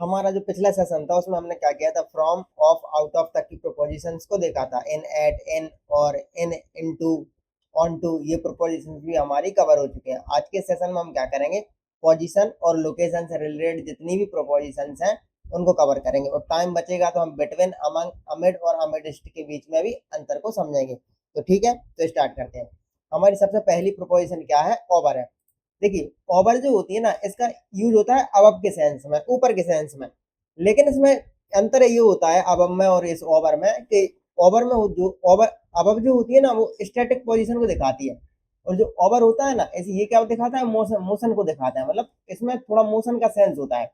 हमारा जो पिछला सेशन था उसमें हमने क्या किया था, फ्रॉम, ऑफ, आउट ऑफ तक की प्रोपोजिशंस को देखा था। इन, एट, इन और इन, इनटू, ऑन टू, ये प्रोपोजिशंस भी हमारी कवर हो चुके हैं। आज के सेशन में हम क्या करेंगे, पोजीशन और लोकेशन से रिलेटेड जितनी भी प्रोपोजिशंस हैं उनको कवर करेंगे, और टाइम बचेगा तो हम बिटवीन, अमंग, अमिड और अमिडिस्ट के बीच में भी अंतर को समझेंगे। तो ठीक है, तो स्टार्ट करते हैं। हमारी सबसे पहली प्रोपोजिशन क्या है, ओवर है। देखिए, ओवर जो होती है ना, इसका यूज होता है अबव के सेंस में, ऊपर के सेंस में। लेकिन इसमें अंतर ये होता है अबव में और इस ओवर में, कि ओवर में जो ओवर, अबव जो होती है ना वो स्टैटिक पोजीशन को दिखाती है, और जो ओवर होता है ना, ऐसे ये क्या दिखाता है, मोशन, मोशन को दिखाता है। मतलब इसमें थोड़ा मोशन का सेंस होता है।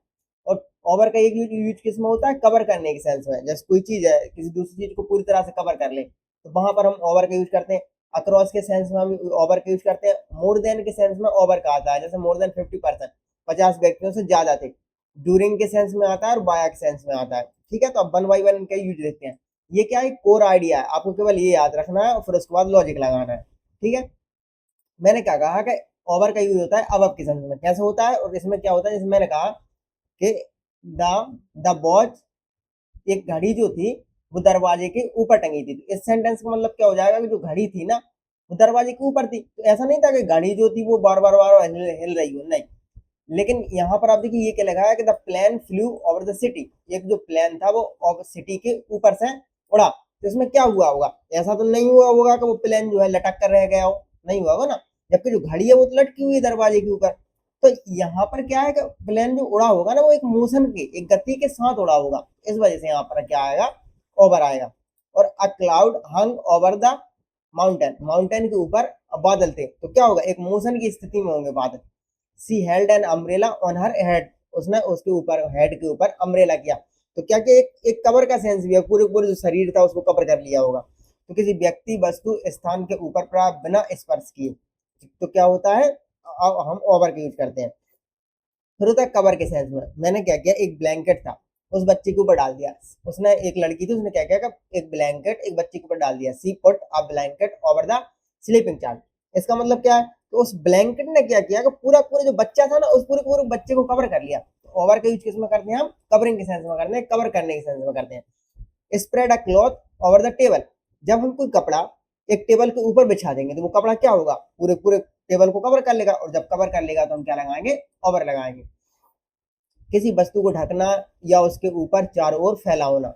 और ओवर का एक यूज किस में होता है, कवर करने के सेंस में। जैसे कोई चीज है, किसी दूसरी चीज को पूरी तरह से कवर कर ले, तो वहां पर हम ओवर का यूज करते हैं। अक्रॉस के सेंस में हम ओवर का यूज करते हैं। मोर देन के सेंस में ओवर का आता है, जैसे मोर देन 50%, 50 व्यक्तियों से ज्यादा थे। ड्यूरिंग के सेंस में आता है और बाया के सेंस में आता है। ठीक है, तो अब वन बाई वन इनका यूज देखते हैं। ये क्या है, कोर आइडिया है, आपको केवल ये याद रखना है और फिर उसके बाद लॉजिक लगाना है। ठीक है, मैंने क्या कहा कि ओवर का यूज होता है अबव के सेंस में। कैसे होता है और इसमें क्या होता है, जैसे मैंने कहा कि द द वॉच, एक घड़ी जो थी वो दरवाजे के ऊपर टंगी थी। तो इस सेंटेंस का मतलब क्या हो जाएगा कि जो घड़ी थी ना वो दरवाजे के ऊपर थी। तो ऐसा नहीं था कि घड़ी जो थी वो बार बार बार हिल रही हो, नहीं। लेकिन यहाँ पर आप देखिए ये क्या लगा है कि the plane flew over the city, एक जो प्लेन था वो सिटी के ऊपर से उड़ा। तो इसमें क्या हुआ होगा, ऐसा तो नहीं हुआ होगा कि वो प्लेन जो है लटक कर रह गया हो, नहीं हुआ होगा ना। जबकि जो घड़ी है वो तो लटकी हुई है दरवाजे के ऊपर। तो यहाँ पर क्या है कि प्लेन जो उड़ा होगा ना वो एक मोशन के, एक गति के साथ उड़ा होगा। इस वजह से यहाँ पर क्या आएगा, ओवर आएगा। और a cloud hung over the mountain, mountain के ऊपर बादल थे, तो क्या होगा, एक मोशन की स्थिति में होंगे बादल। She held an umbrella on her head, उसने उसके ऊपर, हेड के ऊपर अम्ब्रेला किया। तो क्या कि एक कवर का सेंस भी है, पूरे पूरे जो शरीर था उसको कवर कर लिया होगा। तो किसी व्यक्ति, वस्तु, स्थान के ऊपर प्राप्त बिना स्पर्श किए, तो क्या होता है, हम ओवर का यूज करते हैं। फिर होता है कवर के सेंस में। मैंने क्या किया, एक ब्लैंकेट था, उस बच्चे के ऊपर डाल दिया। उसने, एक लड़की थी, उसने क्या किया कि एक ब्लैंकेट एक बच्चे के ऊपर डाल दिया। She put a blanket over the sleeping child. इसका मतलब क्या है, तो उस ब्लैंकेट ने क्या किया कि पूरा पूरा जो बच्चा था ना उस पूरे पूरे बच्चे को कवर कर लिया। तो ओवर का यूज किस में करते हैं हम, कवरिंग के सेंस में करते हैं, कवर करने के सेंस में करते हैं। Spread a cloth over the table, जब हम कोई कपड़ा एक टेबल के ऊपर बिछा देंगे तो वो कपड़ा क्या होगा, पूरे पूरे टेबल को कवर कर लेगा, और जब कवर कर लेगा तो हम क्या लगाएंगे, ओवर लगाएंगे। किसी वस्तु को ढकना या उसके ऊपर चारों ओर फैला होना।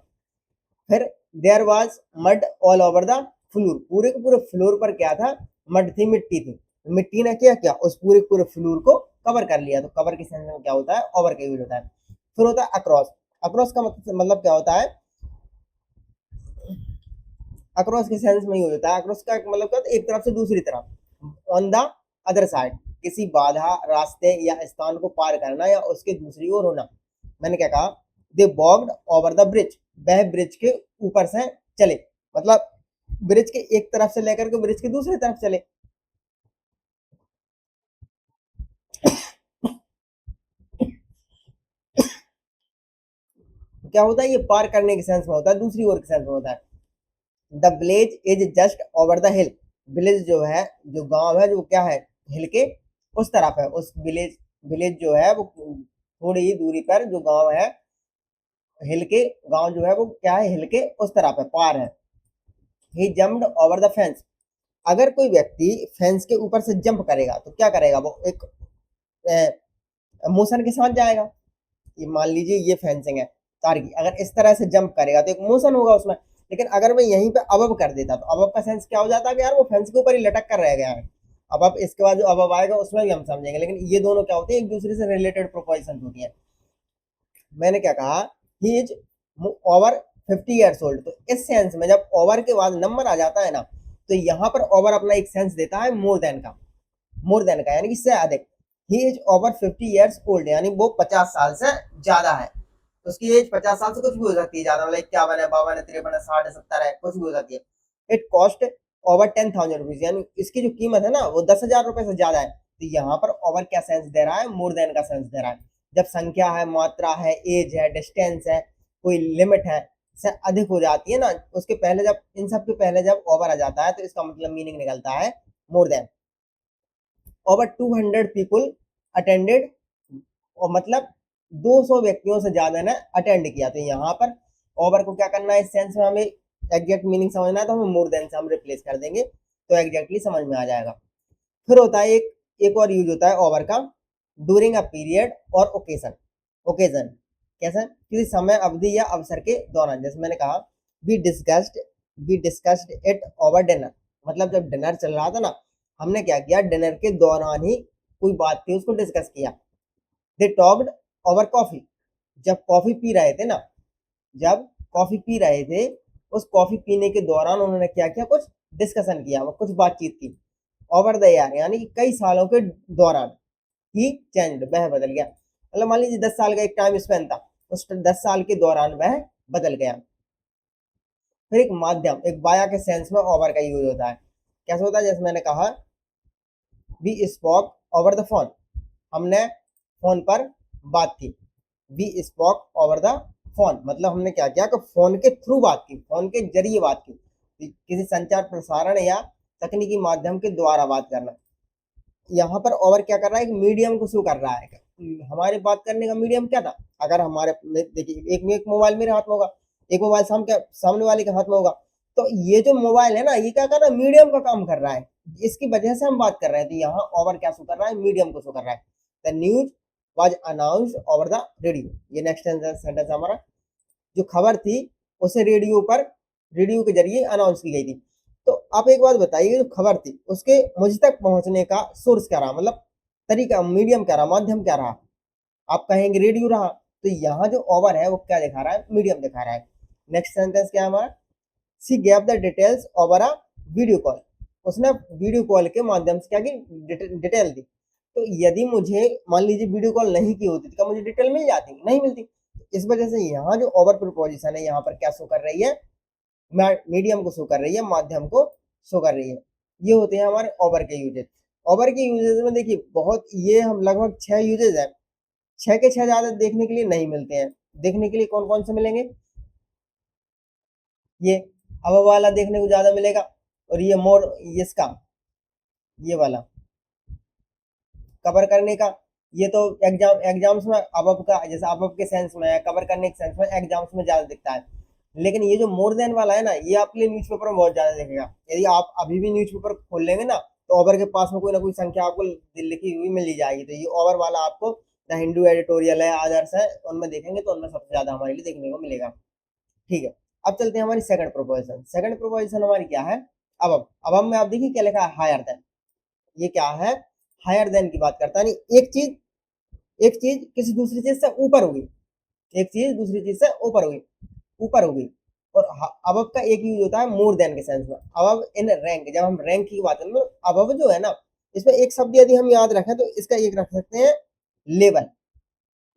फिर there was mud all over the floor, पूरे के पूरे फ्लोर पर क्या था, मड थी, मिट्टी थी। मिट्टी ने क्या किया, उस पूरे पूरे फ्लोर को कवर कर लिया। तो कवर के सेंस में क्या होता है, ओवर का यूज होता है। फिर होता है अक्रॉस। अक्रॉस का मतलब क्या होता है, अक्रॉस के सेंस में ही होता है। अक्रॉस का मतलब क्या होता है, एक तरफ से दूसरी तरफ, ऑन द अदर साइड, किसी बाधा, रास्ते या स्थान को पार करना या उसके दूसरी ओर होना। मैंने क्या कहा, दे वॉक्ड ओवर द ब्रिज, वह ब्रिज के ऊपर से चले। मतलब ब्रिज के एक तरफ से लेकर के ब्रिज के दूसरी तरफ चले। क्या होता है, ये पार करने के सेंस में होता है, दूसरी ओर के सेंस में होता है। The village is just over the hill, village जो है, जो गांव है, जो क्या है, हिल के उस तरफ है। उस विलेज, विलेज जो है वो थोड़ी ही दूरी पर जो गांव है, हिल के, गांव जो है वो क्या है, हिल के उस तरफ है, पार है। ही जम्प्ड ओवर द फेंस, अगर कोई व्यक्ति फेंस के ऊपर से जंप करेगा तो क्या करेगा, वो एक मोशन के साथ जाएगा। ये मान लीजिए ये फेंसिंग है तार की, अगर इस तरह से जंप करेगा तो एक मोशन होगा उसमें। लेकिन अगर मैं यहीं पे अबब कर देता तो अबब का सेंस क्या हो जाता है कि यार वो फेंस के ऊपर ही लटक कर रह गया है। अब इसके बाद जो अबब आएगा उसमें भी हम समझेंगे, लेकिन ये दोनों क्या होते हैं, एक दूसरे से रिलेटेड प्रोपोजिशन होती है। मैंने क्या कहा, he is over 50 years old. तो इस सेंस में जब ओवर के बाद नंबर आ जाता है ना, तो यहाँ पर ओवर अपना एक सेंस देता है मोर देन का, मोर देन का यानी कि इससे अधिक। He is over 50 years old, यानी वो 50 साल से ज्यादा है। तो उसकी एज 50 साल से कुछ भी हो सकती है, ज्यादा मतलब 51 है, 52 है, 53 है, 60 है, 70 है, कुछ भी हो सकती है। इट कॉस्ट ओवर 10,000 रुपीज, यानी इसकी जो कीमत है ना वो 10,000 रुपए से ज्यादा है। तो यहाँ पर ओवर क्या सेंस दे रहा है, मोर देन का सेंस दे रहा है। जब संख्या है, मात्रा है, एज है, डिस्टेंस है, कोई लिमिट है, से अधिक हो जाती है ना, उसके पहले जब, इन सब के पहले जब ओवर आ जाता है तो इसका मतलब मीनिंग निकलता है more than. Over 200 people attended, और मतलब 200 व्यक्तियों से ज्यादा ने अटेंड किया। तो यहाँ पर ओवर को क्या करना है, इस सेंस में हमें एग्जैक्ट मीनिंग समझना है तो हमें मोर देन से हम रिप्लेस कर देंगे तो एग्जैक्टली समझ में आ जाएगा। फिर होता है एक और यूज होता है ओवर का, ड्यूरिंग अ पीरियड और ओकेजन। ओकेजन कैसा, किसी समय, अवधि या अवसर के दौरान। जैसे मैंने कहा we discussed it over dinner, मतलब जब डिनर चल रहा था ना, हमने क्या किया, डिनर के दौरान ही कोई बात थी उसको डिस्कस किया। दे टॉक्ड ओवर कॉफी, जब कॉफी पी रहे थे ना, जब कॉफी पी रहे थे, उस कॉफी पीने के दौरान उन्होंने क्या किया, कुछ डिस्कशन किया, कुछ बातचीत की। ओवर द ईयर यानी कि कई सालों के दौरान, ही चेंज्ड, वह बदल गया। मतलब मान लीजिए 10 साल का एक टाइम स्पेन था, उस 10 साल के दौरान वह बदल गया। फिर एक माध्यम, एक बाया के सेंस में ओवर का यूज होता है। कैसे होता है, जैसे मैंने कहा we spoke over the phone, हमने फोन पर बात की। We spoke over the phone मतलब हमने क्या किया कि फोन के थ्रू बात की, फोन के जरिए बात की, किसी संचार प्रसारण या तकनीकी माध्यम के द्वारा बात करना। यहाँ पर ओवर क्या कर रहा है, एक मीडियम को शो कर रहा है। हमारे बात करने का मीडियम क्या था, अगर हमारे देखिए एक मोबाइल मेरे हाथ में होगा, एक मोबाइल सामने वाले के हाथ में होगा, तो ये जो मोबाइल है ना, ये क्या कर रहा है, मीडियम का काम कर रहा है, इसकी वजह से हम बात कर रहे हैं। तो यहाँ ओवर क्या शो कर रहा है, मीडियम को शो कर रहा है। The news was announced over the radio, ये नेक्स्ट सेंटेंस हमारा, जो खबर थी उसे रेडियो के जरिए अनाउंस की गई थी। तो आप एक बात बताइए, जो खबर थी उसके मुझ तक पहुंचने का सोर्स क्या रहा, मतलब तरीका, मीडियम क्या रहा, माध्यम क्या रहा, आप कहेंगे रेडियो रहा। तो यहाँ जो ओवर है वो क्या दिखा रहा है, मीडियम दिखा रहा है। नेक्स्ट सेंटेंस क्या है हमारा, सी gave the details over a video call, उसने वीडियो कॉल के माध्यम से क्या की, डिटेल दी। तो यदि मुझे मान लीजिए वीडियो कॉल नहीं की होती तो क्या मुझे डिटेल मिल जाती, नहीं मिलती। इस वजह से यहाँ जो ओवर प्रिपोजिशन है यहाँ पर क्या शो कर रही है, मीडियम को शो कर रही है, माध्यम को शो कर रही है। ये होते हैं हमारे ओवर के यूजेज। ओवर के यूजेज में देखिए बहुत, ये हम लगभग 6 यूजेज है, 6 के 6 ज्यादा देखने के लिए नहीं मिलते हैं। देखने के लिए कौन कौन से मिलेंगे, ये अब वाला देखने को ज्यादा मिलेगा, और ये मोर, ये इसका, ये वाला कवर करने का, ये तो एग्जाम्स में अब का, जैसे अब के सेंस में, कवर करने के सेंस में एग्जाम्स में ज्यादा दिखता है। लेकिन ये जो मोर देन वाला है ना, ये आपके लिए न्यूज़पेपर में बहुत ज्यादा दिखेगा। यदि आप अभी भी न्यूज़पेपर खोल लेंगे ना, तो ओवर के पास में कोई ना कोई संख्या आपको लिखी हुई मिल ही जाएगी। तो ये ओवर वाला आपको, द हिंदू एडिटोरियल है, आदर्श है, उनमें देखेंगे तो उनमें सबसे ज्यादा हमारे लिए देखने को मिलेगा। ठीक है, अब चलते हैं हमारी सेकंड प्रोपोजिशन। सेकंड प्रोपोजिशन हमारी क्या है, अब में आप देखिए क्या लिखा है, हायर देन। ये क्या है, हायर देन की बात करता है। नहीं, एक चीज किसी दूसरी चीज से ऊपर होगी, एक चीज दूसरी चीज से ऊपर होगी। और अबव का एक यूज होता है मोर देन के सेंस में, अबव इन रैंक। जब हम रैंक की बात करें, अबव जो है ना, इसमें एक शब्द यदि हम याद रखें तो इसका एक रख सकते हैं, लेवल।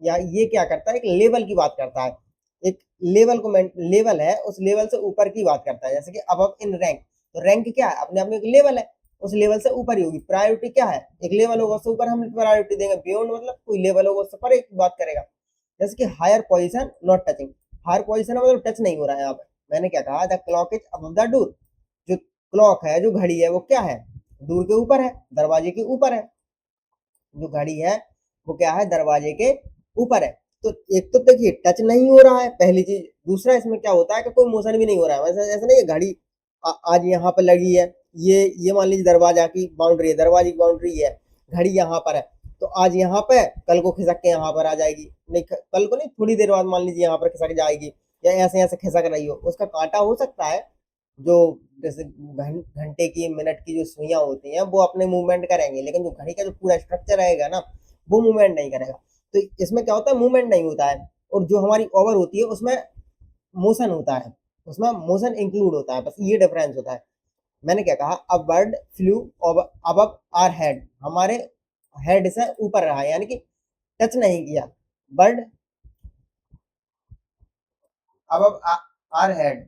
या ये क्या करता है, एक लेवल की बात करता है, एक लेवल को, लेवल है उस लेवल से ऊपर की बात करता है। जैसे कि अबव इन रैंक, तो रैंक क्या है, अपने आप में एक लेवल है, उस लेवल से ऊपर ही होगी। प्रायोरिटी क्या है, एक लेवल होगा उससे ऊपर हम प्रायोरिटी देंगे। बियॉन्ड मतलब कोई लेवल होगा उससे परे की बात करेगा। जैसे कि higher position not touching, higher position मतलब टच नहीं हो रहा है। यहाँ पे मैंने क्या कहा, the clock is above the door, जो क्लॉक है, जो घड़ी है, वो क्या है, डोर के ऊपर है, दरवाजे के ऊपर है। जो घड़ी है वो क्या है, दरवाजे के ऊपर है। तो एक तो देखिए टच नहीं हो रहा है, पहली चीज। दूसरा इसमें क्या होता है कि कोई मोशन भी नहीं हो रहा है। वैसे ऐसा नहीं है, घड़ी आज यहाँ पर लगी है, ये मान लीजिए दरवाजा की बाउंड्री है, दरवाजे की बाउंड्री है, घड़ी यहाँ पर है, तो आज यहाँ पे, कल को खिसक के यहाँ पर आ जाएगी। नहीं, कल को नहीं, थोड़ी देर बाद मान लीजिए यहाँ पर खिसक जाएगी, या ऐसे ऐसे खिसक रही हो, उसका कांटा हो सकता है। जो जैसे घंटे की, मिनट की जो सुइयां होती हैं वो अपने मूवमेंट करेंगे, लेकिन जो घड़ी का जो पूरा स्ट्रक्चर रहेगा ना, वो मूवमेंट नहीं करेगा। तो इसमें क्या होता है, मूवमेंट नहीं होता है। और जो हमारी ओवर होती है उसमें मोशन होता है, उसमें मोशन इंक्लूड होता है, बस ये डिफरेंस होता है। मैंने क्या कहा, a bird flew above our head, हमारे हेड से ऊपर रहा, यानी कि टच नहीं किया। बर्ड अबव आर हेड,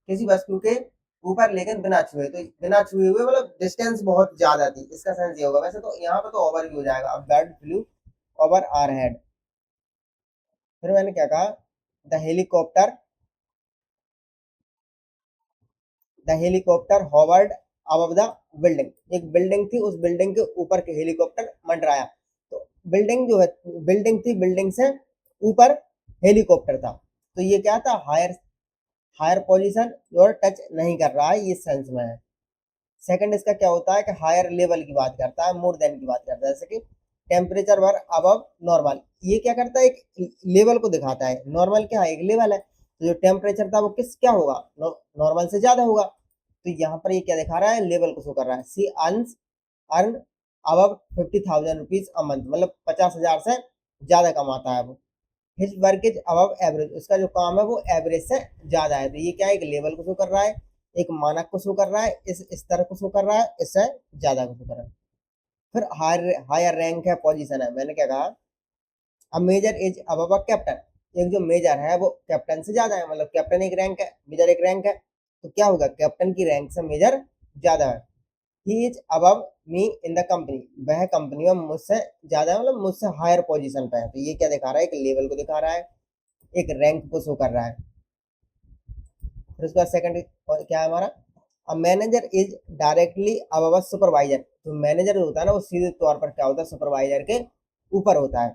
किसी वस्तु के ऊपर लेकिन बिना छुए, तो बिना छुए हुए मतलब डिस्टेंस बहुत ज्यादा थी, इसका सेंस ये होगा। वैसे तो यहाँ पे तो ओवर भी हो जाएगा, अब bird flew over our head. फिर मैंने क्या कहा, the helicopter, the helicopter hovered above the building, एक बिल्डिंग थी, उस बिल्डिंग के ऊपर के हेलीकॉप्टर मंडराया। तो बिल्डिंग जो है, बिल्डिंग थी, बिल्डिंग से ऊपर हेलीकॉप्टर था, तो ये क्या था, हायर हायर पोजीशन और टच नहीं कर रहा है, ये सेंस में है। सेकंड इसका क्या होता है कि हायर लेवल की बात करता है, मोर देन की बात करता है, जैसे कि टेम्परेचर वर अबव नॉर्मल, ये क्या करता है, एक लेवल को दिखाता है। नॉर्मल क्या है, एक लेवल है, तो जो टेम्परेचर था वो किस क्या होगा, नॉर्मल से ज्यादा होगा। तो यहाँ पर ये क्या दिखा रहा है, लेवल को शो कर रहा है। She earn above 50,000 rupees a month, मतलब 50,000 से ज्यादा कमाता है वो। His work is above average, उसका जो काम है वो एवरेज से ज्यादा है। तो ये क्या है, एक लेवल को शो कर रहा है, एक मानक को शो कर रहा है, इस स्तर को शो कर रहा है, इससे ज्यादा को शो कर रहा है। फिर हायर हायर रैंक है, पोजीशन है, मैंने क्या कहा, अब major is above a captain, एक जो मेजर है वो कैप्टन से ज्यादा है, मतलब कैप्टन एक रैंक है, मेजर एक रैंक है, तो क्या होगा, कैप्टन की रैंक से मेजर ज्यादा है। He is above me in the company, वह कंपनी में मुझसे ज्यादा है, मतलब मुझसे हायर पोजीशन पे है। तो ये क्या दिखा रहा है, एक लेवल को दिखा रहा है, एक रैंक को शो कर रहा है। फिर उसके बाद सेकंड क्या है हमारा, a manager is directly above supervisor, जो मैनेजर होता है ना वो सीधे तौर पर क्या होता है, सुपरवाइजर के ऊपर होता है।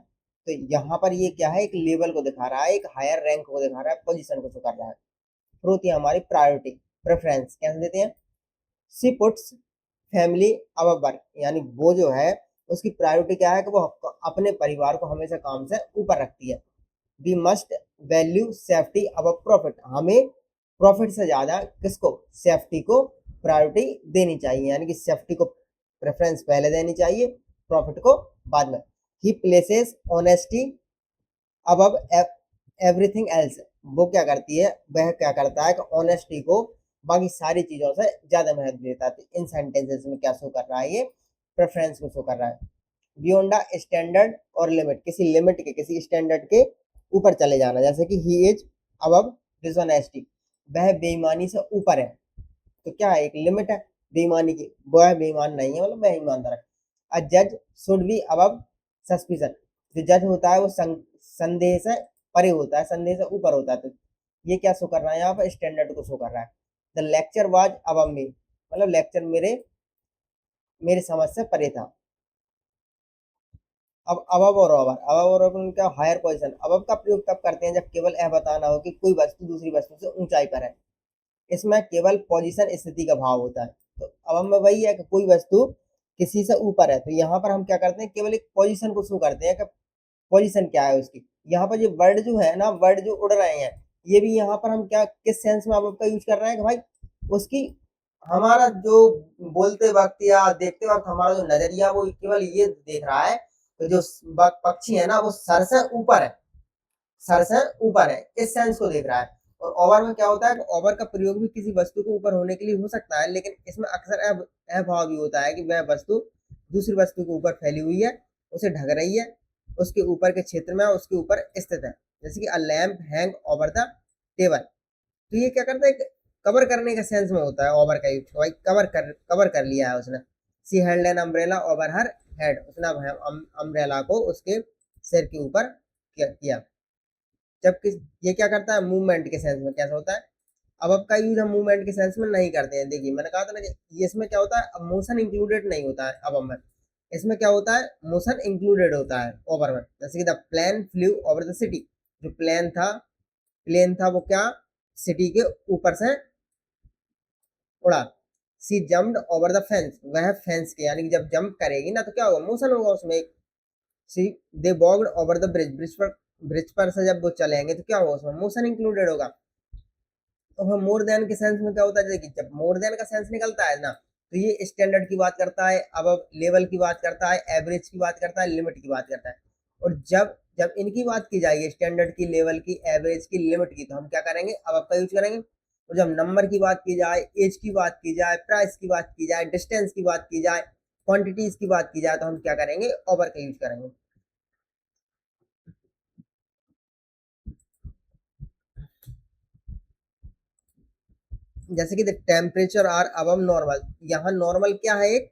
तो यहाँ पर ये क्या है, एक लेवल को दिखा रहा है, एक हायर रैंक को दिखा रहा है, पोजीशन को शो कर रहा है। फिर होती है हमारी प्रायोरिटी, प्रेफरेंस कैसे देते हैं, सी पुट्स फैमिली अबव वर्क, यानी वो जो है उसकी प्रायोरिटी क्या है कि वो अपने परिवार को हमेशा काम से ऊपर रखती है। We must value safety above profit, हमें प्रॉफिट से ज्यादा किसको, सेफ्टी को प्रायोरिटी देनी चाहिए, यानी कि सेफ्टी को प्रेफरेंस पहले देनी चाहिए, प्रॉफिट को बाद में। He places honesty above everything else, वो क्या करती है, वह क्या करता है कि ऑनेस्टी को बाकी सारी चीजों से ज्यादा महत्व देता है। तो इन सेंटेंसेस में क्या शो कर रहा है, ये प्रेफरेंस को शो कर रहा है। बियॉन्ड द स्टैंडर्ड और लिमिट, किसी लिमिट के, किसी स्टैंडर्ड के ऊपर चले जाना, जैसे कि ही इज अबव डिसऑनेस्टी, वह बेईमानी से ऊपर है। तो क्या है, एक लिमिट है बेईमानी की, वह बेईमान नहीं है, मतलब वह ईमानदार है। अ जज शुड बी अबव सस्पिशन, जो जज होता है वो संदेह से परे होता है, संदेह से ऊपर होता है। तो ये क्या शो कर रहा है, यहाँ पर स्टैंडर्ड को शो कर रहा है। द लेक्चर वाज अबव मी, मतलब लेक्चर मेरे मेरे समझ से परे था। अब अबव और ओवर में क्या, हायर पोजीशन। अबव का प्रयोग तब करते हैं जब केवल यह बताना हो कि कोई वस्तु दूसरी वस्तु से ऊंचाई पर है, इसमें केवल पोजीशन स्थिति का भाव होता है। तो अबव में वही है कि कोई वस्तु किसी से ऊपर है, तो यहाँ पर हम क्या करते हैं, केवल एक पोजीशन को शो करते हैं कि पोजीशन क्या है उसकी। यहाँ पर ये वर्ड जो है ना, वर्ड जो उड़ रहे हैं, ये भी यहाँ पर हम क्या किस सेंस में अबव का यूज कर रहे हैं कि भाई उसकी, हमारा जो बोलते वक्त या देखते वक्त हमारा जो नजरिया वो केवल ये देख रहा है, तो जो पक्षी है ना वो सर से ऊपर है, सर से ऊपर है, इस सेंस को देख रहा है। और ओवर में क्या होता है कि ओवर का प्रयोग भी किसी वस्तु को ऊपर होने के लिए हो सकता है, लेकिन इसमें अक्सर अभाव भी होता है कि वह वस्तु दूसरी वस्तु के ऊपर फैली हुई है, उसे ढक रही है, उसके ऊपर के क्षेत्र में उसके ऊपर स्थित है, जैसे कि अ lamp hang over the table. तो ये क्या करता है, कवर करने के सेंस में होता है ओवर का यूज, भाई कवर कर लिया है उसने। She held an umbrella over her head, उसने अम्ब्रेला को उसके सिर के ऊपर किया। जबकि ये क्या करता है, मूवमेंट के सेंस में कैसा होता है, अब का यूज हम मूवमेंट के सेंस में नहीं करते हैं। देखिए मैंने कहा था ना कि ये इसमें क्या होता है, मोशन इंक्लूडेड नहीं होता है अब में, इसमें क्या होता है, मोशन इंक्लूडेड होता है ओवर में। जैसे कि the plane flew over the city, जो प्लेन था वो क्या, सिटी के ऊपर से उड़ा। She jumped over the fence, वह फेंस के, यानी कि जब जंप करेगी ना तो क्या होगा, मोशन होगा उसमें। सी दे वॉक्ड ओवर द ब्रिज पर से जब वो चलेंगे तो क्या होगा, उसमें मोशन इंक्लूडेड होगा। तो हम मोर देन के सेंस में क्या होता है, जैसे कि जब मोर देन का सेंस निकलता है ना, तो ये स्टैंडर्ड की बात करता है, अब लेवल की बात करता है, एवरेज की बात करता है, लिमिट की बात करता है। और जब जब इनकी बात की जाएगी, स्टैंडर्ड की, लेवल की, एवरेज की, लिमिट की, तो हम क्या करेंगे, अब का यूज करेंगे। और जब नंबर की बात की जाए, एज की बात की जाए, प्राइस की बात की जाए, डिस्टेंस की बात की जाए, क्वांटिटीज की बात की जाए, तो हम क्या करेंगे, ओवर का यूज करेंगे। जैसे कि the temperature are above normal, यहाँ नॉर्मल क्या है, एक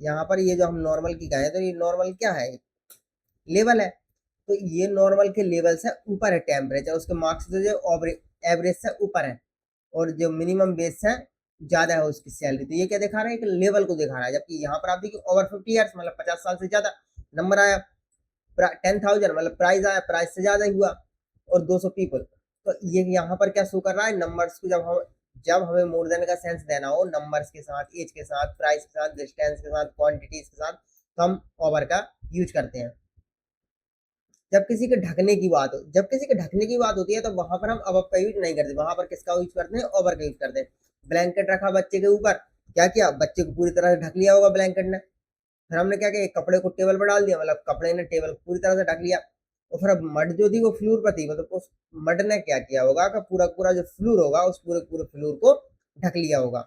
यहाँ पर ये जो हम नॉर्मल की कहें तो ये नॉर्मल क्या है, लेवल है। तो ये नॉर्मल के लेवल से ऊपर है टेम्परेचर, उसके मार्क्स से जो एवरेज से ऊपर है, और जो मिनिमम बेस से ज्यादा है उसकी सैलरी। तो ये क्या दिखा रहा है, कि लेवल को दिखा रहा है। जबकि यहाँ पर आप देखिए ओवर 50 ईयर्स, मतलब 50 साल से ज्यादा नंबर आया। 10,000 मतलब प्राइस आया, प्राइस से ज्यादा ही हुआ, और 200 पीपल। तो ये यहाँ पर क्या शो कर रहा है, नंबर्स को जब हमें मोर देन का सेंस देना हो नंबर्स के साथ, एज के साथ, प्राइस के साथ, डिस्टेंस के साथ, क्वांटिटीज के साथ, तो हम ओवर का यूज करते हैं। जब किसी के ढकने की बात हो, जब किसी के ढकने की बात होती है तो वहां पर हम अबव का यूज नहीं करते, वहां पर किसका यूज करते हैं, ओवर का यूज करते हैं। ब्लैंकेट रखा बच्चे के ऊपर, क्या किया, बच्चे को पूरी तरह से ढक लिया होगा ब्लैंकेट ने। फिर हमने क्या किया, कपड़े को टेबल पर डाल दिया, मतलब कपड़े ने टेबल को पूरी तरह से ढक लिया। और फिर अब मड जो थी वो फ्लोर पर थी, मतलब उस मड ने क्या किया होगा कि पूरा पूरा जो फ्लोर होगा उस पूरे पूरे फ्लोर को ढक लिया होगा।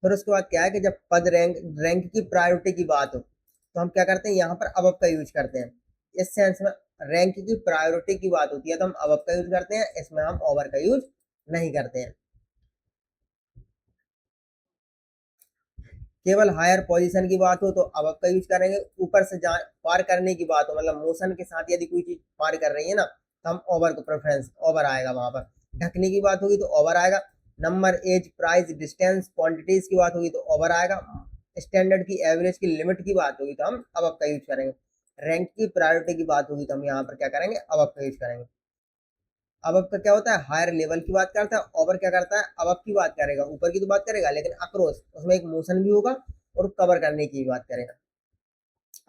फिर उसके बाद क्या है कि जब पद रैंक रैंक की प्रायोरिटी की बात हो तो हम क्या करते हैं, यहाँ पर अबव का यूज करते हैं। इस सेंस में रैंक की प्रायोरिटी की बात होती है तो हम अबव का यूज करते हैं, इसमें हम ओवर का यूज नहीं करते हैं। केवल हायर पोजीशन की बात हो तो अबव का यूज करेंगे, ऊपर से पार करने की बात हो, मतलब मोशन के साथ यदि कोई चीज पार कर रही है ना तो हम ओवर को प्रेफरेंस, ओवर आएगा वहां पर। ढकने की बात होगी तो ओवर आएगा। Number, age, price, distance, quantities की बात होगी तो ओवर आएगा। स्टैंडर्ड की, एवरेज की, लिमिट की बात होगी तो हम अबव का यूज करेंगे। रैंक की प्रायोरिटी की बात होगी तो हम यहाँ पर क्या करेंगे, अबव का यूज करेंगे। अबव का क्या होता है, हायर लेवल की बात करता है। ओवर क्या करता है, अबव की बात करेगा, ऊपर की तो बात करेगा लेकिन अक्रॉस, उसमें एक मोशन भी होगा और कवर करने की बात करेगा।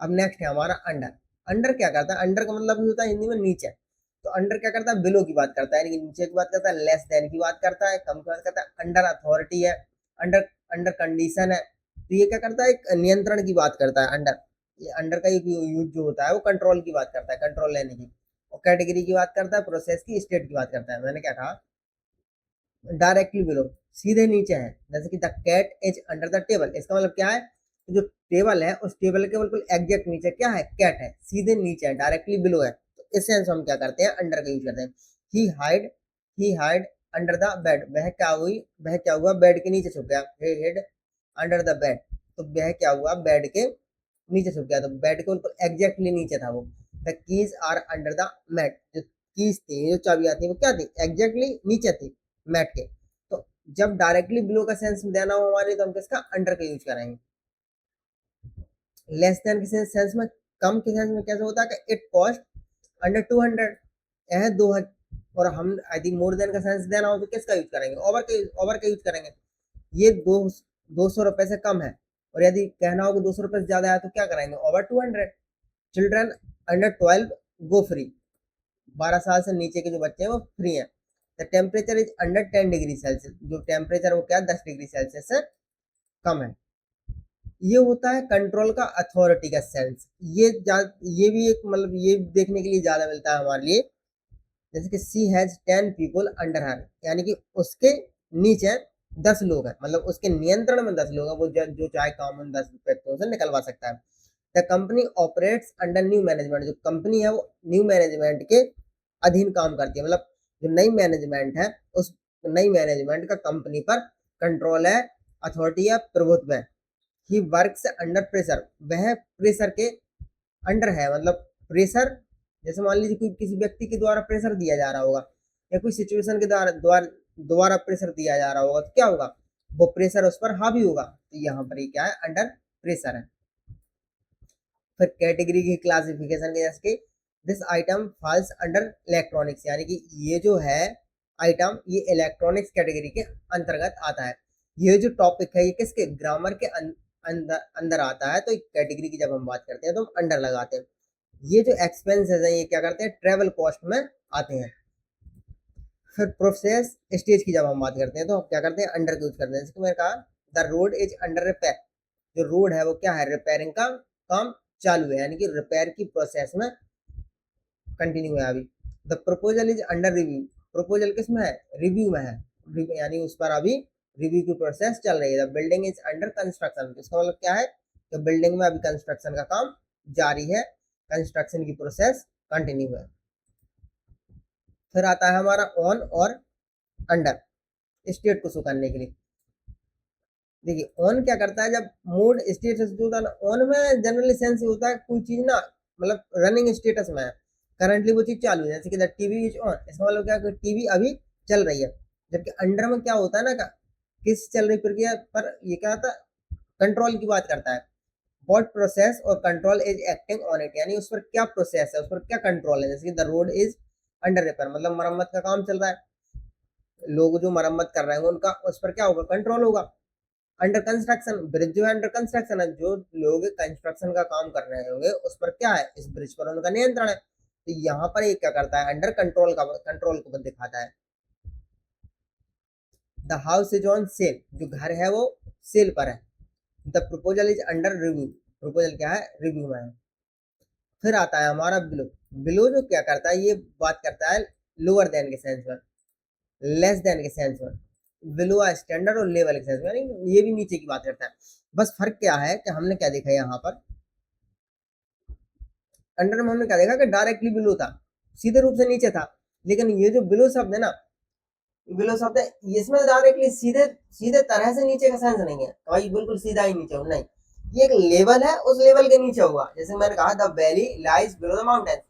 अब नेक्स्ट है हमारा अंडर। अंडर क्या करता है, अंडर का मतलब भी होता है हिंदी में नीचे। तो अंडर क्या करता है, बिलो की बात करता है, यानी कि नीचे की बात करता है, लेस देन की बात करता है, कम की बात करता है। अंडर अथॉरिटी है, अंडर अंडर कंडीशन है, तो ये क्या करता है, एक नियंत्रण की बात करता है अंडर। ये अंडर का एक यूज जो होता है वो कंट्रोल की बात करता है, कंट्रोल लेने की। और कैटेगरी की बात करता है, प्रोसेस की, स्टेट की बात करता है। मैंने क्या कहा, डायरेक्टली बिलो, सीधे नीचे है। जैसे कि the cat is under the table, इसका मतलब क्या है, जो टेबल है उस टेबल के बिल्कुल एग्जैक्ट नीचे क्या है, कैट है, सीधे नीचे है, डायरेक्टली बिलो है। तो इस सेंस हम क्या करते हैं, अंडर का यूज करते हैं। He hide, he hide under the bed, वह क्या हुई, वह क्या हुआ, बेड के नीचे छुप गया। he hid under the bed, तो वह क्या हुआ, बेड के नीचे छुप गया। तो बेड के बिल्कुल एग्जैक्टली नीचे था वो। The keys are under the mat, जो कीज थी, जो चाबियां थी, वो क्या थी, एग्जैक्टली नीचे थी मैट के। तो जब डायरेक्टली बिलो का सेंस देना हो हमारे तो हम किसका, अंडर का यूज करेंगे। लेस देन के सेंस में, कम के सेंस में कैसे होता है कि इट कॉस्ट अंडर 200, यह 200। और हम यदि मोर देन का सेंस देना हो तो किसका यूज करेंगे, ओवर का यूज करेंगे। ये 200 रुपए से कम है, और यदि कहना हो कि 200 रुपए से ज्यादा है तो क्या करेंगे, ओवर 200। चिल्ड्रन अंडर 12 गो फ्री, 12 साल से नीचे के जो बच्चे हैं वो फ्री हैं। The temperature is under 10 degree Celsius, जो टेम्परेचर वो क्या, 10 डिग्री सेल्सियस से कम है। ये होता है कंट्रोल का, अथॉरिटी का सेंस। ये भी एक मतलब ये देखने के लिए ज्यादा मिलता है हमारे लिए। जैसे कि सी हैज 10 पीपल अंडर हर, यानी कि उसके नीचे 10 लोग हैं, मतलब उसके नियंत्रण में 10 लोग हैं, वो जो चाहे काम 10 व्यक्तियों से निकलवा सकता है। The company operates under new management, जो कंपनी है वो न्यू मैनेजमेंट के अधीन काम करती है, मतलब जो नई मैनेजमेंट है उस नई मैनेजमेंट का कंपनी पर कंट्रोल है, अथॉरिटी है, प्रभुत्व है। ही वर्क्स अंडर प्रेशर, वह प्रेशर के अंडर है, मतलब प्रेशर, जैसे मान लीजिए कोई किसी व्यक्ति के द्वारा प्रेशर दिया जा रहा होगा या कोई सिचुएशन के द्वारा द्वारा प्रेशर दिया जा रहा होगा तो क्या होगा, वो प्रेशर उस पर हावी होगा। तो यहाँ पर ये क्या है, अंडर प्रेशर है। फिर कैटेगरी की क्लासिफिकेशन के जैसे कि this item falls under electronics, यानी कि ये जो है आइटम ये इलेक्ट्रॉनिक्स कैटेगरी के अंतर्गत आता है। ये जो टॉपिक है ये किसके, ग्रामर के अंदर अंदर आता है। तो कैटेगरी की जब हम बात करते हैं तो हम अंडर लगाते हैं। ये जो एक्सपेंसेस हैं ये क्या करते हैं, ट्रेवल कॉस्ट में आते हैं। फिर प्रोसेस स्टेज की जब हम बात करते हैं तो हम क्या करते हैं, अंडर यूज करते हैं। जैसे मैंने कहा the road is under repair, जो रोड है वो क्या है, रिपेयरिंग का काम चालू है, यानी कि रिपेयर की प्रोसेस में कंटिन्यू है अभी। The proposal is under review, proposal किस में है, रिव्यू में है, यानी उस पर अभी रिव्यू की प्रोसेस चल रही है। The building is under construction, इसका मतलब क्या है, तो बिल्डिंग में अभी कंस्ट्रक्शन का काम जारी है, कंस्ट्रक्शन की प्रोसेस कंटिन्यू है। फिर आता है हमारा ऑन और अंडर, स्टेट को शो करने के लिए। देखिए ऑन क्या करता है, जब मोड स्टेटस जो होता है ना, ऑन में जनरली सेंस होता है कोई चीज ना, मतलब रनिंग स्टेटस में है, करंटली वो चीज चालू है। जैसे कि द टीवी इज ऑन, इसका मतलब क्या है, टीवी अभी चल रही है। जबकि अंडर में क्या होता है ना, किस चल रही प्रक्रिया पर ये क्या होता है, कंट्रोल की बात करता है। व्हाट प्रोसेस और control is acting on it, यानी उस पर क्या प्रोसेस है, उस पर क्या कंट्रोल है। जैसे कि the road is under repair, मतलब मरम्मत का काम चल रहा है, लोग जो मरम्मत कर रहे हैं उनका उस पर क्या होगा, कंट्रोल होगा। अंडर कंस्ट्रक्शन, ब्रिज जो है अंडर कंस्ट्रक्शन है, जो लोग कंस्ट्रक्शन का काम कर रहे होंगे उस पर क्या है, इस ब्रिज पर उनका नियंत्रण है। तो यहाँ पर ये क्या करता है, अंडर कंट्रोल का कंट्रोल को दिखाता है। The house is on sale, जो घर है वो सेल पर है। The proposal is under review, proposal क्या है, रिव्यू में है। फिर आता है हमारा बिलो, बिलो जो क्या करता है, ये बात करता है लोअर देन के सेंस में, लेस देन के सेंस में, बिलो स्टैंडर्ड और लेवल के सेंस में, यानी ये भी नीचे की बात करता है। बस फर्क क्या है कि हमने क्या देखा यहाँ पर, अंडर में हमने क्या देखा कि डायरेक्टली बिलो था, सीधे रूप से नीचे था, लेकिन ये जो बिलो शब्द है ना, बिलो शब्द है, इसमें डायरेक्टली सीधे सीधे तरह से नीचे का सेंस नहीं है, तो भाई बिल्कुल सीधा ही नीचे हो, नहीं, ये एक लेवल है, उस लेवल के नीचे होगा। जैसे मैंने कहा the valley lies below the mountain,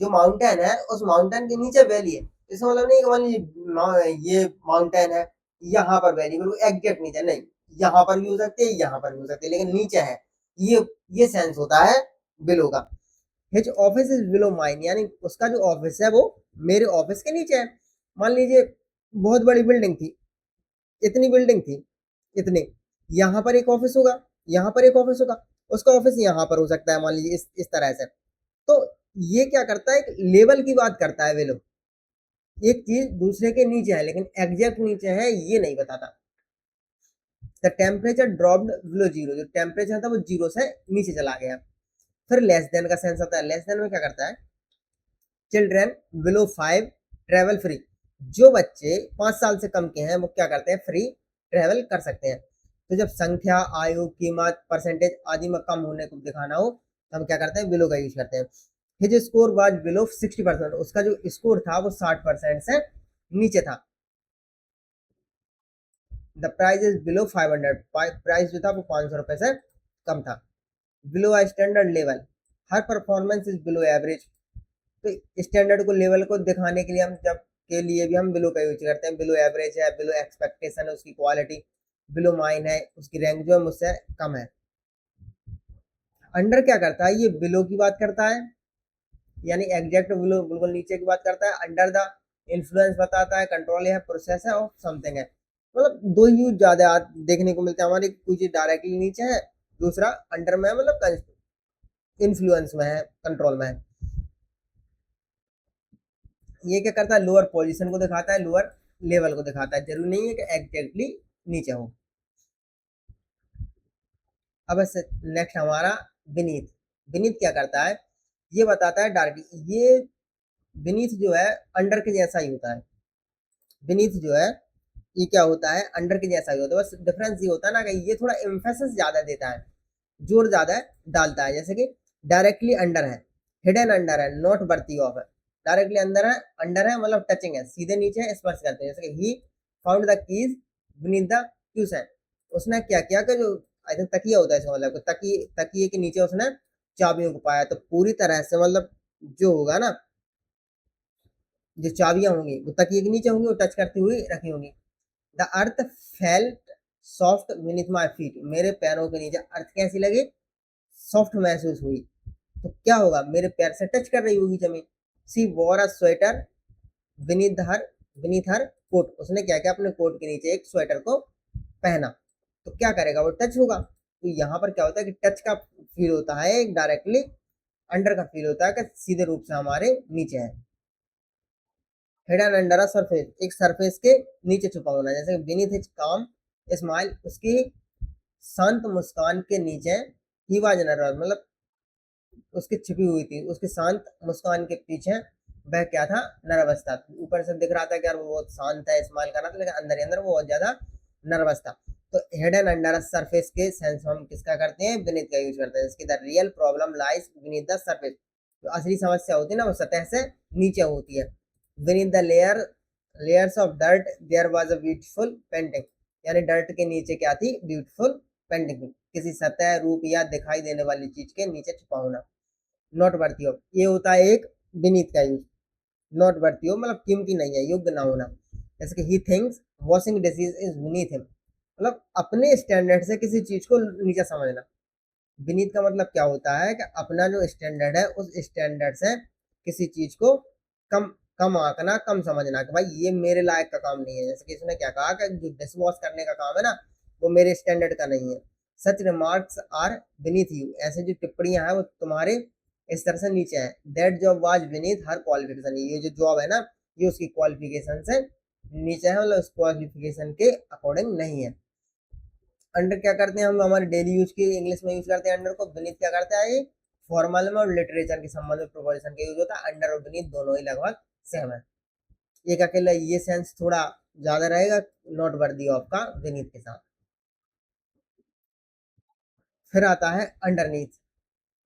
जो माउंटेन है उस माउंटेन के नीचे वैली है, इसका मतलब नहीं कि मान लीजिए ये माउंटेन है, यहाँ पर वैली बिल्कुल एग्जैक्ट नीचे नहीं, यहाँ पर भी हो सकती है, यहाँ पर भी हो सकती है, लेकिन नीचे है, ये सेंस होता है बिलो का। His office is below mine, यानी उसका जो ऑफिस है वो मेरे ऑफिस के नीचे है। मान लीजिए बहुत बड़ी बिल्डिंग थी, इतनी बिल्डिंग थी, इतने, यहाँ पर एक ऑफिस होगा, यहाँ पर एक ऑफिस होगा, उसका ऑफिस यहाँ पर हो सकता है, मान लीजिए इस तरह से। तो ये क्या करता है, लेवल की बात करता है वे लोग, एक चीज दूसरे के नीचे है लेकिन एग्जैक्ट नीचे है ये नहीं बताता। The temperature dropped below zero, जो टेम्परेचर था वो जीरो से नीचे चला गया। फिर लेस देन का सेंस आता है, लेस देन में क्या करता है, चिल्ड्रन बिलो 5 ट्रेवल फ्री, जो बच्चे 5 साल से कम के हैं वो क्या करते हैं, फ्री ट्रेवल कर सकते हैं। तो जब संख्या, आयु, कीमत, परसेंटेज आदि में कम होने को दिखाना हो तो हम क्या करते हैं, बिलो का यूज करते हैं। हिज स्कोर वाज बिलो 60%, उसका जो स्कोर था वो 60% से नीचे था। The price is below 500, price जो था वो 500 रुपए से कम था। Below a standard level, her performance is below average, तो स्टैंडर्ड को, लेवल को दिखाने के लिए हम जब के लिए भी हम बिलो का यूज करते हैं। बिलो एवरेज है, बिलो एक्सपेक्टेशन है उसकी क्वालिटी, बिलो माइन है उसकी रैंक जो है मुझसे कम है। अंडर क्या करता है, ये बिलो की बात करता है, यानी एग्जैक्ट बिलो बिल्कुल नीचे की बात करता है। अंडर द इन्फ्लुएंस बताता है, कंट्रोल है, प्रोसेस है, और समथिंग है। मतलब दो यूज ज्यादा देखने को मिलते हैं हमारे, कुछ डायरेक्टली नीचे है, दूसरा अंडर में है, मतलब इन्फ्लुएंस में है, कंट्रोल में है। ये क्या करता है, लोअर पोजीशन को दिखाता है, लोअर लेवल को दिखाता है, जरूरी नहीं है कि एग्जैक्टली नीचे हो। अब नेक्स्ट हमारा विनीत, विनीत क्या करता है, ये बताता है डायरेक्टली, ये विनीत जो है अंडर के जैसा ही होता है। विनीत जो है ये क्या होता है, अंडर के जैसा ही होता है, बस डिफरेंस ये होता है ना कि ये थोड़ा एम्फेसिस ज्यादा देता है, जोर ज्यादा डालता है। जैसे कि डायरेक्टली अंडर है, हिडन अंडर है, नॉट बर्ती ऑफ है। डायरेक्टली अंदर है, अंडर है मतलब टचिंग है, सीधे नीचे है, स्पर्श करते हैं। जैसे कि he found the keys beneath the caution, उसने क्या किया कि जो आई थिंक तकिया होता है इसका मतलब, तकिए तकिए के नीचे उसने चाबियों को पाया। तो पूरी तरह से मतलब जो होगा ना, जो चाबियां होंगी वो तकिए के नीचे होंगी और टच करती हुई रखी होंगी। The earth felt soft beneath my feet, मेरे पैरों के नीचे अर्थ कैसी लगी, सॉफ्ट महसूस हुई। तो क्या होगा, मेरे पैर से टच कर रही होगी जमीन। She wore a sweater beneath her coat, उसने क्या किया, अपने कोट के नीचे एक स्वेटर को पहना। तो क्या करेगा, वो टच होगा। तो यहाँ पर क्या होता है कि टच का फील होता है, एक डायरेक्टली अंडर का फील होता है कि सीधे रूप से हमारे नीचे है। हिडन अंडर अ सरफेस, एक सरफेस के नीचे छुपा होना। जैसे बीनीथ हिज काम स्माइल, उसकी शांत मुस्कान के नीचे ही वाज नर्वस, मतलब उसकी छिपी हुई थी, उसके शांत मुस्कान के पीछे वह क्या था, नर्वस था। ऊपर से दिख रहा था कि यार वो बहुत शांत है, स्माइल कर रहा था, लेकिन अंदर ही अंदर वो बहुत ज्यादा नर्वस था। तो हिडन अंडर सरफेस के सेंस हम किसका करते हैं, बीनीथ का यूज करते हैं। इसकी the real problem lies beneath the surface, जो असली समस्या होती है ना वो सतह से नीचे होती है। Beneath the layers of dirt there was a beautiful painting, यानी डर्ट के नीचे क्या थी, ब्यूटीफुल पेंटिंग, किसी सतह, रूप या दिखाई देने वाली चीज के नीचे छुपा होना। नॉट वर्थी ऑफ, ये होता है एक बीनीथ का यूज। नॉट वर्थी ऑफ मतलब कीमती नहीं है, योग्य ना होना। जैसे कि he thinks washing disease is beneath him, मतलब अपने स्टैंडर्ड से किसी चीज को नीचा समझना। विनीत का मतलब क्या होता है कि अपना जो स्टैंडर्ड है उस स्टैंडर्ड से किसी चीज को कम कम आंकना, कम समझना कि भाई ये मेरे लायक का काम नहीं है। जैसे कि इसने क्या कहा कि जो डिश वॉश करने का काम है ना वो मेरे स्टैंडर्ड का नहीं है। सच रिमार्क्स आर बीनीथ यू, ऐसे जो टिप्पणियां हैं वो तुम्हारे स्तर से नीचे है। That job was beneath her qualification, ये जो जॉब है ना ये उसकी क्वालिफिकेशन से नीचे है, मतलब उस क्वालिफिकेशन के अकॉर्डिंग नहीं है। अंडर क्या करते हैं हम हमारे डेली यूज की इंग्लिश में यूज करते हैं अंडर को। बीनीथ क्या करता है, ये फॉर्मल में और लिटरेचर के संबंध में प्रोपोजिशन का यूज होता है। अंडर और बीनीथ दोनों ही लगभग सेम है। एक अकेला ये सेंस थोड़ा ज्यादा रहेगा नॉट वर्दी ऑफ का बीनीथ के साथ। फिर आता है अंडरनीथ।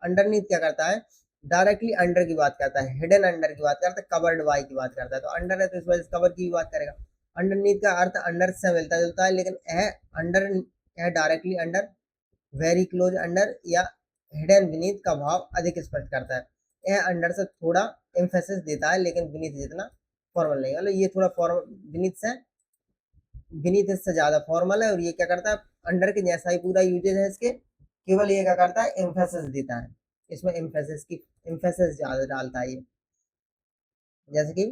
अंडरनीथ क्या करता है, डायरेक्टली अंडर की बात करता है, हिडन अंडर की बात करता है, कवर्ड बाय की बात करता है। तो अंडर है तो इस वजह से कवर की भी बात करेगा। अंडरनीथ का अर्थ अंडर से मिलता जुलता है, लेकिन यह अंडर यह directly under, very close under या हिडन बीनीथ का भाव अधिक स्पष्ट करता है। यह अंडर से थोड़ा एम्फेसिस देता है लेकिन बीनीथ जितना फॉर्मल नहीं, मतलब ये थोड़ा फॉर्मल बीनीथ इससे ज्यादा फॉर्मल है। और ये क्या करता है, अंडर के जैसा ही पूरा यूजेज है इसके, केवल ये क्या करता है एम्फेसिस देता है, इसमें एम्फेसिस ज्यादा डालता है ये। जैसे कि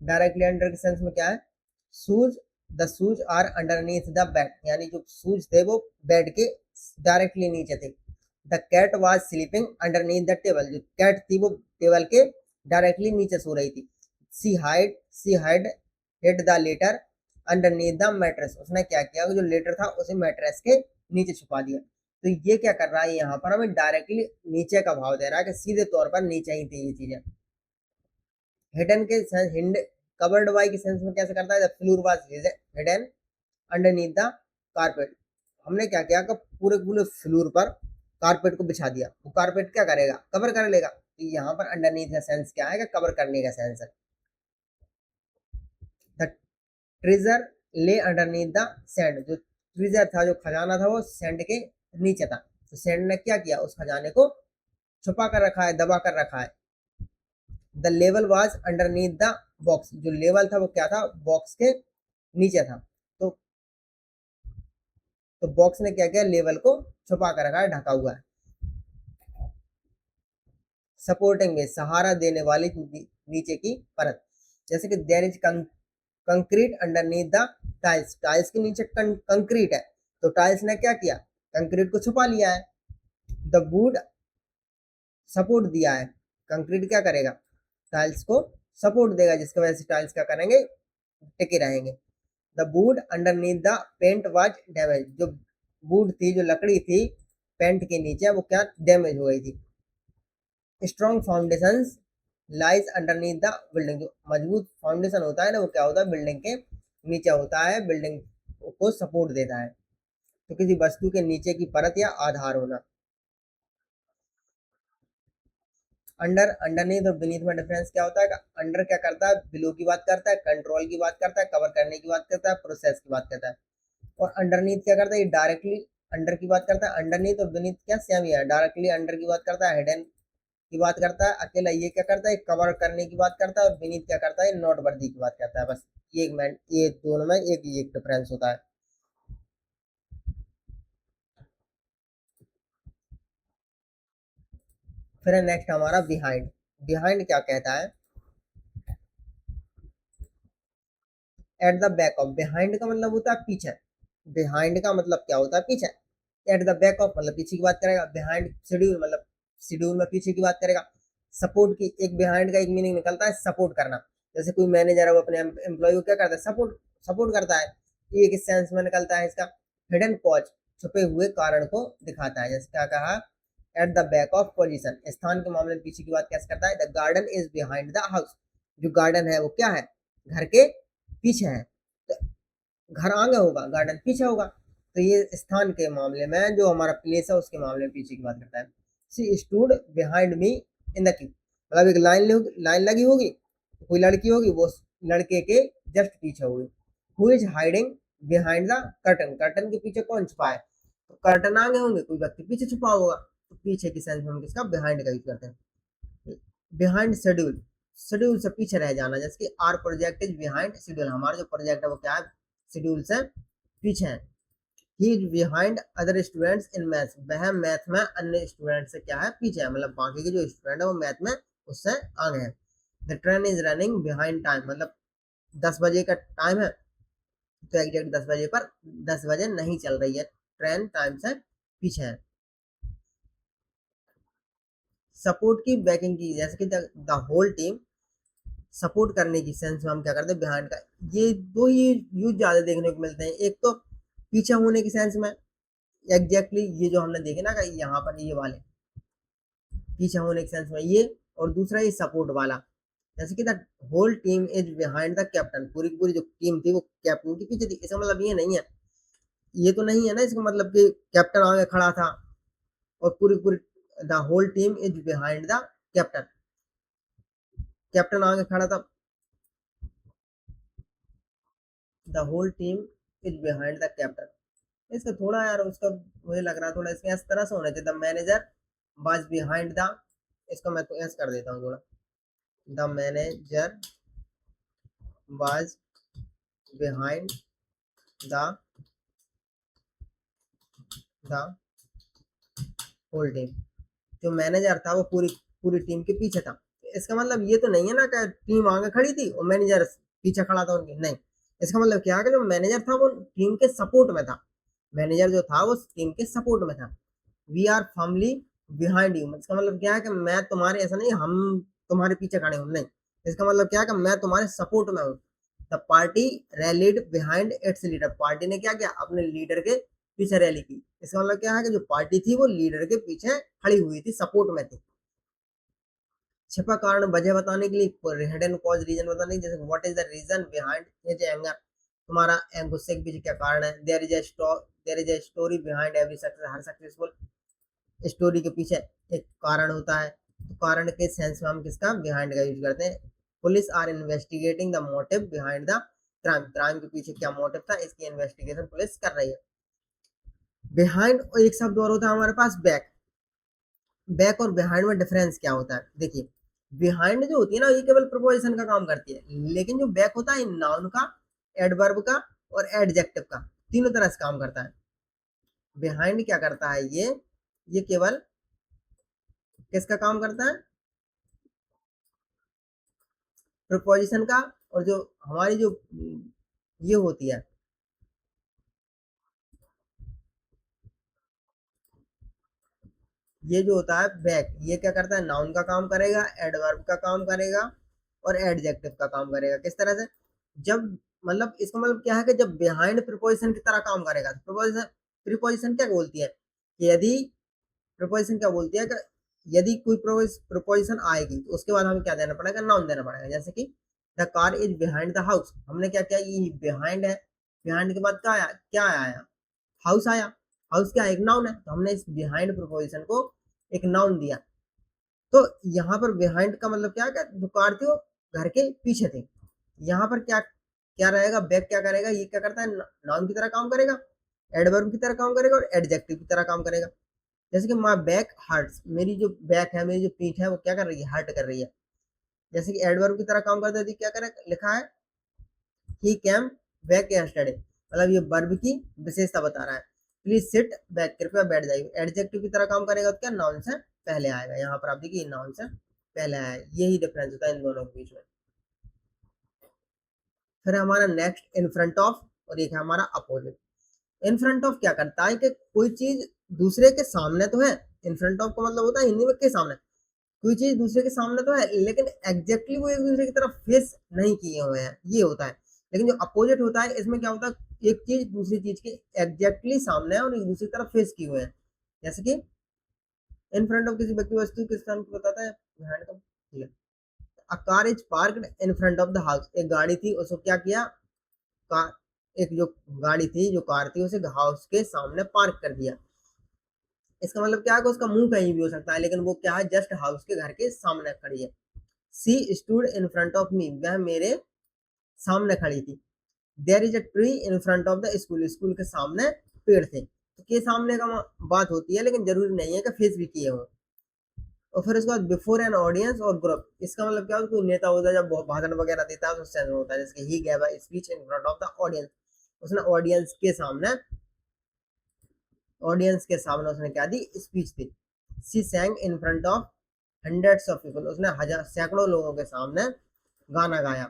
डायरेक्टली अंडर के सेंस में क्या है, shoes, the shoes are underneath the bed, यानी जो शूज थे वो बेड के डायरेक्टली नीचे थे। The cat was sleeping underneath the table, जो कैट थी वो टेबल के डायरेक्टली नीचे सो रही थी। She hide hid the letter underneath the mattress, उसने क्या किया, जो लेटर था उसे मैट्रेस के नीचे छुपा दिया। तो ये क्या कर रहा है, यहाँ पर हमें डायरेक्टली नीचे का भाव दे रहा है कि सीधे तौर पर नीचे ही थी ये चीजें। हिडन के सेंस, हिंड कवर्ड बाय के सेंस में कैसे करता है, the floor was hidden underneath the carpet. हमने क्या किया कि पूरे पूरे फ्लोर पर कारपेट को बिछा दिया। वो कारपेट क्या करेगा, कवर कर लेगा। तो यहाँ पर अंडरनीथ का सेंस क्या है कि कवर करने का सेंस है। द ट्रेजर ले अंडरनीथ द सैंड, जो ट्रेजर था, जो खजाना था वो सैंड के नीचे था। तो सैंड ने क्या किया, उस खजाने को छुपा कर रखा है, दबा कर रखा है। The level was underneath the box, जो लेवल था वो क्या था, बॉक्स के नीचे था। तो बॉक्स ने क्या किया, लेवल को छुपा कर रखा है, ढका हुआ है। सपोर्टिंग में सहारा देने वाली नीचे की परत, जैसे कि there is concrete underneath the tiles, tiles के नीचे कंक्रीट है। तो टाइल्स ने क्या किया, कंक्रीट को छुपा लिया है। द वुड सपोर्ट दिया है, कंक्रीट क्या करेगा, टाइल्स को सपोर्ट देगा, जिसकी वजह से टाइल्स क्या करेंगे, टिके रहेंगे। The wood underneath the paint was damage, जो वुड थी, जो लकड़ी थी पेंट के नीचे, वो क्या डैमेज हो गई थी। Strong foundation lies underneath the building, जो मजबूत फाउंडेशन होता है ना वो क्या होता है, बिल्डिंग के नीचे होता है, बिल्डिंग को सपोर्ट देता है। तो किसी वस्तु के नीचे की परत या आधार होना। अंडर, अंडरनीथ और बीनीथ में डिफरेंस क्या होता है, अंडर क्या करता है, बिलो की बात करता है, कंट्रोल की बात करता है, कवर करने की बात करता है, प्रोसेस की बात करता है। और अंडरनीथ क्या करता है, ये डायरेक्टली अंडर की बात करता है। अंडरनीथ और बीनीथ क्या सेम ही है, डायरेक्टली अंडर की बात करता है, हिडन की बात करता है। अकेला ये क्या करता है, कवर करने की बात करता है। और बीनीथ क्या करता है, नॉट वर्दी की बात करता है। बस ये दोनों में एक डिफरेंस होता है। फिर नेक्स्ट हमारा बिहाइंड। बिहाइंड क्या कहता है, at the back of, behind का मतलब होता है पीछे। बिहाइंड का मतलब क्या होता है, पीछे। एट द बैक ऑफ मतलब पीछे की बात करेगा। बिहाइंड शेड्यूल मतलब शेड्यूल में पीछे की बात करेगा। सपोर्ट की एक बिहाइंड का एक मीनिंग निकलता है सपोर्ट करना। जैसे कोई मैनेजर है वो अपने एम्प्लॉय को क्या करता है, सपोर्ट करता है। ये एक सेंस में निकलता है इसका। हिडन कॉज, छुपे हुए कारण को दिखाता है। जैसे क्या कहा, at the back of position, स्थान के मामले में पीछे की बात कैसे करता है। The garden is behind the house, जो गार्डन है वो क्या है, घर के पीछे है। तो घर आगे होगा, गार्डन पीछे होगा। तो ये स्थान के मामले में जो हमारा प्लेस है उसके मामले में पीछे की बात करता है। She stood behind me in the Q, मतलब एक लाइन लगी होगी, कोई लड़की होगी, वो लड़के के जस्ट पीछे होगी। Who is hiding behind the curtain, curtain के पीछे कौन छुपा है, तो कर्टन आगे होंगे, कोई व्यक्ति पीछे छुपा होगा। तो पीछे की सेंस में हम किसका, बिहाइंड का यूज करते हैं। बिहाइंड शेड्यूल, शेड्यूल से पीछे रह जाना। जैसे कि our project is behind schedule, हमारा जो प्रोजेक्ट है वो क्या है, शेड्यूल से पीछे है। He is behind other students in maths, वह मैथ में अन्य स्टूडेंट से क्या है, पीछे है, मतलब बाकी के जो स्टूडेंट है वो मैथ में उससे आगे है। The train is running behind time, मतलब 10 बजे का टाइम है तो एग्जैक्ट 10 बजे पर 10 बजे नहीं चल रही है, ट्रेन टाइम से पीछे है। सपोर्ट की बैकिंग की, जैसे कि द होल टीम, सपोर्ट करने की सेंस में हम क्या करते हैं बिहाइंड का, ये दो ही यूज ज्यादा देखने को मिलते हैं। एक तो पीछे होने की सेंस में, एग्जैक्टली ये जो हमने देखे ना कि यहाँ पर ये वाले पीछे होने के सेंस में ये, और दूसरा ये सपोर्ट वाला, जैसे कि the whole team is behind the captain, पूरी की पूरी जो टीम थी वो कैप्टन के पीछे थी। इसका मतलब ये नहीं है, ये तो नहीं है ना इसका मतलब कि कैप्टन आगे खड़ा था और पूरी पूरी the whole team is behind the captain, captain आगे खड़ा था, the whole team is behind the captain. इसका थोड़ा यार उसका मुझे लग रहा है थोड़ा इसके इस तरह से होना चाहिए, the manager was behind the, इसको मैं तो ऐसे कर देता हूँ थोड़ा, the manager was behind the the whole team, जो मैनेजर था वो पूरी पूरी टीम के पीछे था। इसका मतलब ये तो नहीं है ना कि टीम आगे खड़ी थी और मैनेजर पीछे खड़ा था उनके, नहीं। इसका मतलब क्या है कि जो मैनेजर था वो टीम के सपोर्ट में था, मैनेजर जो था वो टीम के सपोर्ट में था। We are firmly behind you, इसका मतलब क्या है कि मैं तुम्हारे, ऐसा नहीं हम तुम्हारे पीछे खड़े हूँ, नहीं। इसका मतलब क्या है कि मैं तुम्हारे सपोर्ट में हूँ। The party rallied behind it's leader, party ने क्या किया, अपने लीडर के पीछे रैली की। इसका मतलब क्या है कि जो पार्टी थी वो लीडर के पीछे खड़ी हुई थी, सपोर्ट में थी। छिपा कारण वजह बताने के लिए, हिडन कॉज रीजन बताने के लिए, जैसे what is the reason behind his anger, तुम्हारा गुस्से के पीछे क्या कारण है। There is a story behind every success, हर सक्सेसफुल स्टोरी के पीछे एक कारण होता है। तो कारण के सेंस में हम किसका, बिहाइंड का यूज करते हैं। Police are investigating the motive behind the crime, crime के पीछे क्या मोटिव था इसकी इन्वेस्टिगेशन पुलिस कर रही है। बिहाइंड एक शब्द और होता है हमारे पास बैक, बैक और बिहाइंड में डिफरेंस क्या होता है, देखिए बिहाइंड जो होती है ना ये केवल प्रपोजिशन का काम करती है, लेकिन जो बैक होता है नाउन का, एडवर्ब का और एडजेक्टिव का, तीनों तरह से काम करता है। बिहाइंड क्या करता है, ये केवल किसका काम करता है, प्रपोजिशन का, और जो हमारी जो ये होती है, ये जो होता है बैक, ये क्या करता है, नाउन का काम करेगा, एडवर्ब का काम करेगा और एडजेक्टिव का काम करेगा। किस तरह से, जब मतलब इसका मतलब क्या है कि जब बिहाइंड प्रिपोजिशन की तरह काम करेगा, प्रिपोजिशन, प्रिपोजिशन क्या बोलती है कि यदि, प्रिपोजिशन क्या बोलती है कि यदि कोई प्रिपोजिशन आएगी तो उसके बाद हमें क्या देना पड़ेगा, नाउन देना पड़ेगा। जैसे कि the car is behind the house, हमने क्या किया, ये बिहाइंड है, बिहाइंड के बाद क्या आया, हाउस आया। हाउस क्या एक नाउन है, तो हमने इस बिहाइंड प्रोपोजिशन को एक नाउन दिया। तो यहाँ पर बिहाइंड का मतलब क्या है कि जो कार थी वो घर के पीछे थी। यहाँ पर क्या क्या रहेगा, बैक क्या करेगा, ये क्या करता है, नाउन की तरह काम करेगा, एडवर्ब की तरह काम करेगा और एडजेक्टिव की तरह काम करेगा। जैसे कि माई बैक हर्ट्स, मेरी जो बैक है, मेरी जो पीठ है वो क्या कर रही है, हर्ट कर रही है। जैसे कि एडवर्ब की तरह काम करता है, क्या करे, लिखा है ही कैम बैक यस्टरडे, मतलब ये वर्ब की विशेषता बता रहा है। प्लीज सिट बैक, कृपया बैठ जाइए। एडजेक्टिव की तरह काम करेगा तो क्या, नाउन से पहले आएगा। यहाँ पर आप देखिए नाउन से पहले आया, यही डिफरेंस होता है इन दोनों के बीच में। फिर हमारा नेक्स्ट इन फ्रंट ऑफ, और एक है हमारा अपोजिट। इन फ्रंट ऑफ क्या करता है कि कोई चीज दूसरे के सामने तो है, इन फ्रंट ऑफ का मतलब होता है हिंदी में के सामने, कोई चीज दूसरे के सामने तो है लेकिन एग्जैक्टली वो एक दूसरे की तरफ फेस नहीं किए हुए हैं, ये होता है। लेकिन जो अपोजिट होता है इसमें क्या होता है, एक चीज दूसरी चीज के एग्जैक्टली सामने है और एक दूसरी तरफ फेस किए हुए हैं। जैसे कि इन फ्रंट ऑफ किसी व्यक्ति वस्तु किस तरह को बताता है, बिहाइंड का, ठीक है। A car is parked in front of the house, एक गाड़ी थी उसको क्या किया, कार, एक जो गाड़ी थी, जो कार थी उसे हाउस के सामने पार्क कर दिया। इसका मतलब क्या है कि उसका मुंह कहीं भी हो सकता है लेकिन वो क्या है, जस्ट हाउस के घर के सामने खड़ी है। She stood in front of me, वह मेरे सामने खड़ी थी। There is a tree in front of the school, school के सामने पेड़ थे। तो के सामने का बात होती है लेकिन जरूरी नहीं है कि फेस भी किए हो। और फिर उसके बाद बिफोर एन ऑडियंस और ग्रुप, इसका मतलब क्या होता है, कोई नेता होता है जब भाषण वगैरह देता है तो उससे होता है, जैसे he gave a speech in front of the audience, उसने ऑडियंस के सामने ऑडियंस के सामने उसने क्या दी, स्पीच दी। She sang in front of hundreds of people, उसने हजार सैकड़ों लोगों के सामने गाना गाया।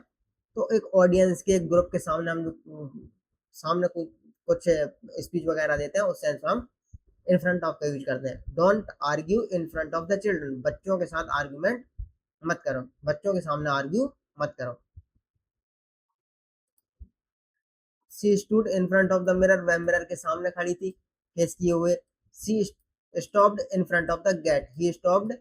तो एक ऑडियंस के, एक ग्रुप के सामने हम सामने कुछ स्पीच वगैरह देते हैं, उस सेंस में हम इन फ्रंट ऑफ का यूज करते हैं। Don't argue in front of the children, बच्चों के साथ आर्ग्यूमेंट मत करो, बच्चों के सामने आर्ग्यू मत करो। She stood in front of the mirror, वह मिरर के सामने खड़ी थी फेस किए हुए। She stopped in front of the gate, he stopped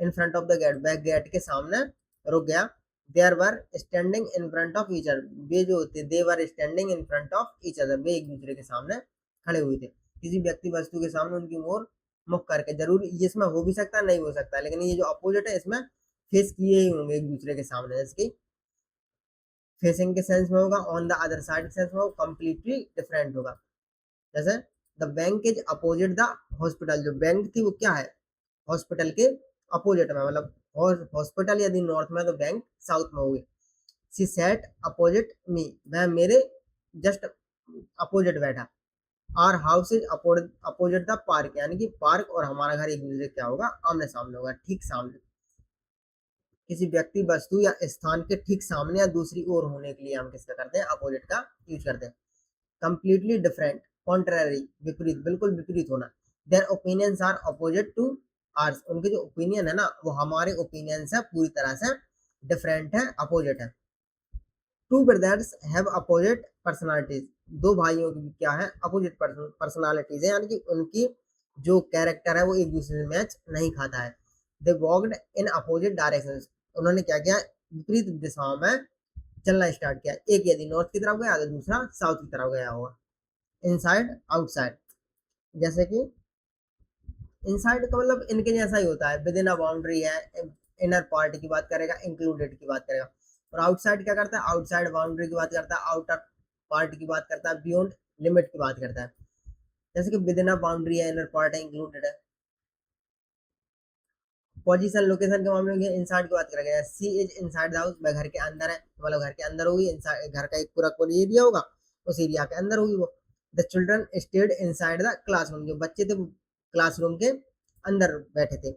in front of the gate, वह गेट के सामने रुक गया। There were standing in front of each other, वे जो होते, they were standing in front of each other, वे एक दूसरे के सामने खड़े हुए थे। किसी व्यक्ति वस्तु के सामने उनकी ओर मुख करके, जरूर ये इसमें हो भी सकता है नहीं हो सकता, लेकिन ये जो अपोजिट है इसमें फेस किए ही होंगे एक दूसरे के सामने, जैसे कि फेसिंग के सेंस में होगा, ऑन द अदर साइड के सेंस में होगा, कंप्लीटली डिफरेंट होगा। जैसे the bank is opposite the hospital, जो बैंक थी वो क्या है, हॉस्पिटल के अपोजिट में, मतलब हॉस्पिटल यदि नॉर्थ में तो बैंक साउथ में होगी। शी सेट अपोजिट मी, वह मेरे जस्ट अपोजिट बैठा। Our house is opposite the park, यानी कि पार्क और हमारा घर एक दूसरे क्या होगा, आमने सामने होगा, ठीक सामने। किसी व्यक्ति वस्तु या स्थान के ठीक सामने या दूसरी ओर होने के लिए हम किसका करते हैं, अपोजिट का यूज करते हैं। कंप्लीटली डिफरेंट, कॉन्ट्ररी, विपरीत, बिल्कुल विपरीत होना। Their opinions are opposite to ours, उनके जो ओपिनियन है ना वो हमारे ओपिनियन से पूरी तरह से डिफरेंट है, अपोजिट है। Two brothers have opposite personalities, दो भाइयों की क्या है, अपोजिट पर्सनालिटीज है, यानी कि उनकी जो कैरेक्टर है वो एक दूसरे से मैच नहीं खाता है। दे वॉक्ड इन अपोजिट डायरेक्शन, उन्होंने क्या किया, विपरीत दिशाओं में चलना स्टार्ट किया। एक यदि नॉर्थ की तरफ गया तो दूसरा साउथ की तरफ गया होगा। इनसाइड आउटसाइड, जैसे कि इनसाइड का मतलब इनके जैसा ही होता है, विद इन अ बाउंड्री है, इनर पार्ट की बात करेगा, इंक्लूडेड की बात करेगा। और आउटसाइड क्या करता है, आउटसाइड बाउंड्री की बात करता है, आउटर पार्ट की बात करता है, बियॉन्ड लिमिट की बात करता है। जैसे कि विद इन अ बाउंड्री है, इनर पार्ट है, इंक्लूडेड है। पोजीशन लोकेशन के मामले में इनसाइड की बात करेगा, सी इज इनसाइड द हाउस, वह घर के अंदर है, मतलब घर के अंदर होगी, घर का एक पूरा कोई एरिया होगा, उस एरिया के अंदर होगी वो। The children stayed inside the classroom, जो बच्चे थे वो क्लासरूम के अंदर बैठे थे।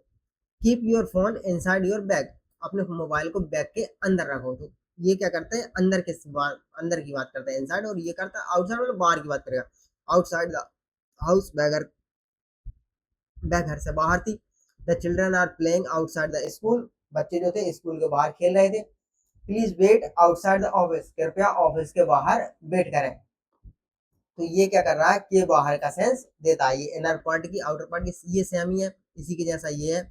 Keep your phone inside your bag, अपने मोबाइल को बैग के अंदर रखो। तो ये क्या करते हैं, अंदर की बात करते हैं इनसाइड, और ये करता है आउटसाइड, मतलब बाहर की बात करेगा। आउटसाइड द हाउस, वह घर से बाहर थी। The children are playing outside the school, बच्चे जो थे स्कूल के बाहर खेल रहे थे। Please wait outside the office, कृपया ऑफिस के बाहर वेट करें। तो ये क्या कर रहा है कि बाहर का सेंस देता है, ये इनर पार्ट की आउटर पार्ट की, ये सेम ही है, इसी के जैसा ये है।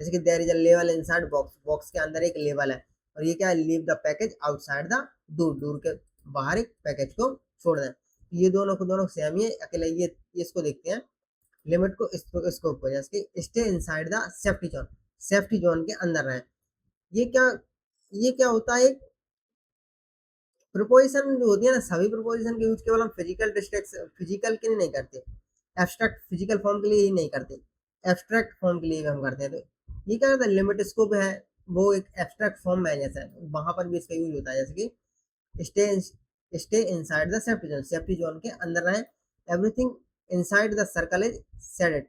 जैसे कि there is a level inside box, box के अंदर एक लेवल है। और ये क्या है, leave the package outside the door, door के बाहर एक पैकेज को छोड़ दें। ये दोनों को दोनों सेम ही है, अकेले ये इसको देखते हैं लिमिट को, स्कोप को, जैसे कि stay inside the safety zone, safety zone के अंदर रहे। ये क्या, ये क्या होता है, प्रोपोजिशन जो होती है ना, सभी प्रोपोजिशन के यूज केवल हम फिजिकल के लिए नहीं करते, एब्स्ट्रैक्ट फिजिकल फॉर्म के लिए ही नहीं करते, एब्स्ट्रैक्ट फॉर्म के लिए भी हम करते हैं। तो ये क्या होता है, लिमिट स्कोप है, वो एक एब्स्ट्रैक्ट फॉर्म में जैसा है, वहां पर भी इसका यूज होता है। जैसे कि stay inside the safety zone के अंदर रहे। Everything inside the circle is shaded,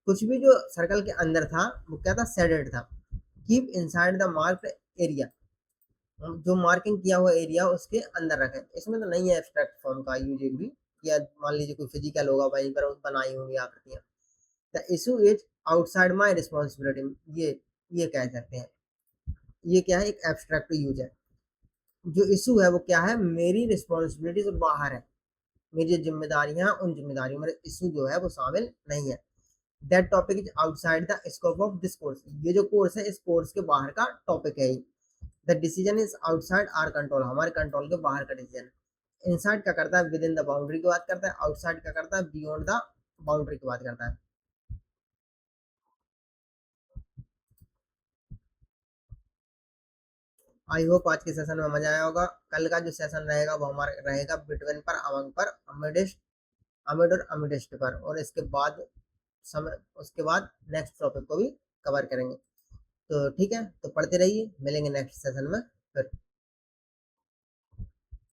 कुछ भी जो सर्कल के अंदर था वो क्या था, सेडेड था। Keep inside the marked area, जो मार्किंग किया हुआ एरिया उसके अंदर रखें। इसमें तो नहीं है एब्स्ट्रैक्ट फॉर्म का यूज एक भी, या मान लीजिए कोई फिजिकल होगा वहीं पर बनाई होंगी आकृतियां। The issue is outside my responsibility, ये कह सकते हैं, ये क्या है, एक एब्स्ट्रैक्ट यूज है। जो इशू है वो क्या है, मेरी रिस्पॉन्सिबिलिटी से बाहर है, मेरी जो जिम्मेदारियां उन जिम्मेदारियों में इशू जो है वो शामिल नहीं है। That topic is outside the scope of this course, ये जो कोर्स है इस कोर्स के बाहर का टॉपिक है। The decision is outside our control, हमारे कंट्रोल के बाहर का डिसीजन। इनसाइड क्या करता है, विद इन द बाउंड्री की बात करता है, आउटसाइड क्या करता है, बियॉन्ड द बाउंड्री की बात करता है। आई होप आज के सेशन में मजा आया होगा। कल का जो सेशन रहेगा वो हमारा रहेगा बिटवीन पर, अमंग पर, अमिडिस्ट, अमिड और अमिडिस्ट पर, और इसके बाद समय, उसके बाद नेक्स्ट टॉपिक को भी कवर करेंगे। तो ठीक है, तो पढ़ते रहिए, मिलेंगे नेक्स्ट सेशन में फिर।